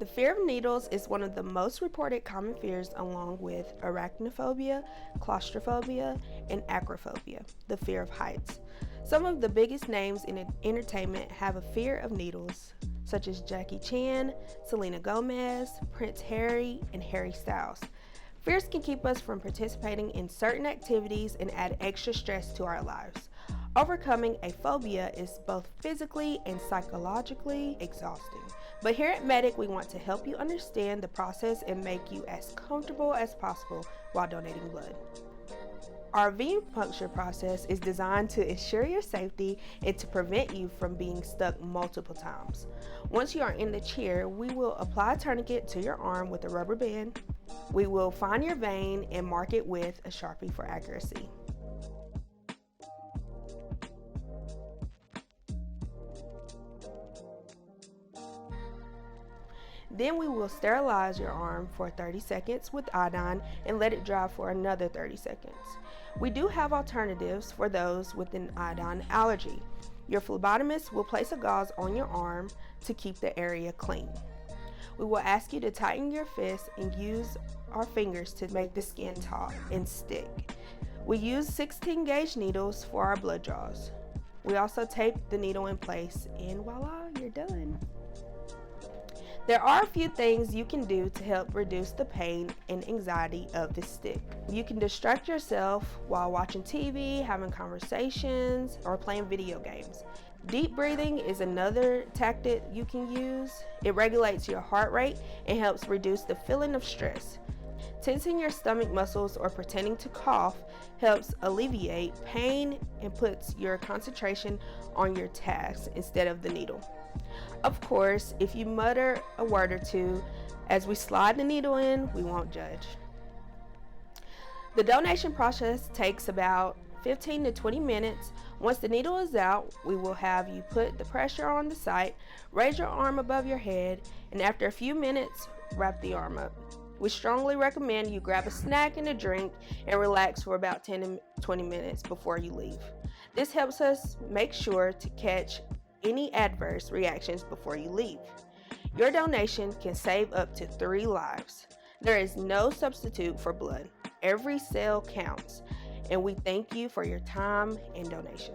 The fear of needles is one of the most reported common fears, along with arachnophobia, claustrophobia, and acrophobia, the fear of heights. Some of the biggest names in entertainment have a fear of needles, such as Jackie Chan, Selena Gomez, Prince Harry, and Harry Styles. Fears can keep us from participating in certain activities and add extra stress to our lives. Overcoming a phobia is both physically and psychologically exhausting. But here at Medic, we want to help you understand the process and make you as comfortable as possible while donating blood. Our venipuncture process is designed to ensure your safety and to prevent you from being stuck multiple times. Once you are in the chair, we will apply a tourniquet to your arm with a rubber band. We will find your vein and mark it with a Sharpie for accuracy. Then we will sterilize your arm for 30 seconds with iodine and let it dry for another 30 seconds. We do have alternatives for those with an iodine allergy. Your phlebotomist will place a gauze on your arm to keep the area clean. We will ask you to tighten your fist and use our fingers to make the skin taut and stick. We use 16 gauge needles for our blood draws. We also tape the needle in place, and voila, you're done. There are a few things you can do to help reduce the pain and anxiety of the stick. You can distract yourself while watching TV, having conversations, or playing video games. Deep breathing is another tactic you can use. It regulates your heart rate and helps reduce the feeling of stress. Tensing your stomach muscles or pretending to cough helps alleviate pain and puts your concentration on your task instead of the needle. Of course, if you mutter a word or two as we slide the needle in, we won't judge. The donation process takes about 15 to 20 minutes. Once the needle is out, we will have you put the pressure on the site, raise your arm above your head, and after a few minutes, wrap the arm up. We strongly recommend you grab a snack and a drink and relax for about 10 to 20 minutes before you leave. This helps us make sure to catch any adverse reactions before you leave. Your donation can save up to 3 lives. There is no substitute for blood. Every cell counts, and we thank you for your time and donation.